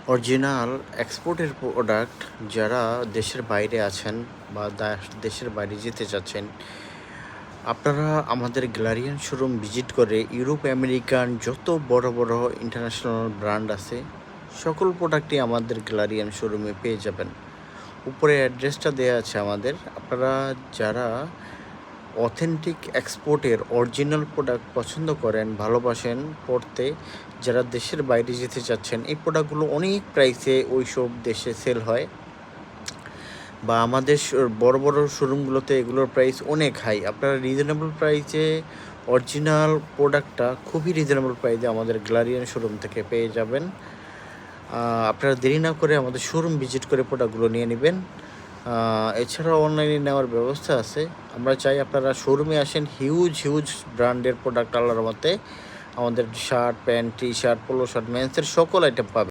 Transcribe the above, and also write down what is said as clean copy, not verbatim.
Original এক্সপোর্টের product যারা দেশের বাইরে আছেন বা দেশের বাইরে যেতে চাচ্ছেন, আপনারা আমাদের গ্যালারিয়ান শোরুম ভিজিট করে ইউরোপ আমেরিকান যত বড় বড় ইন্টারন্যাশনাল ব্র্যান্ড আছে সকল প্রোডাক্টই আমাদের গ্যালারিয়ান শোরুমে পেয়ে যাবেন। উপরে অ্যাড্রেসটা দেওয়া আছে আমাদের। আপনারা যারা অথেন্টিক এক্সপোর্টের অরিজিনাল প্রোডাক্ট পছন্দ করেন, ভালোবাসেন পড়তে, যারা দেশের বাইরে যেতে চাচ্ছেন, এই প্রোডাক্টগুলো অনেক প্রাইসে ওই সব দেশে সেল হয় বা আমাদের বড় বড় শোরুমগুলোতে এগুলোর প্রাইস অনেক হাই। আপনারা রিজনেবল প্রাইসে অরিজিনাল প্রোডাক্টটা খুবই রিজনেবল প্রাইসে আমাদের গ্যালারিয়ান শোরুম থেকে পেয়ে যাবেন। আপনারা দেরি না করে আমাদের শোরুম ভিজিট করে প্রোডাক্টগুলো নিয়ে নেবেন। এছাড়াও অনলাইনে নেওয়ার ব্যবস্থা আছে। আমরা চাই আপনারা শোরুমে আসেন। হিউজ হিউজ ব্র্যান্ডের প্রোডাক্ট আল্লাহর মতে আমাদের shirt, pant, T shirt, polo shirt, মেন্সের সকল আইটেম পাবেন।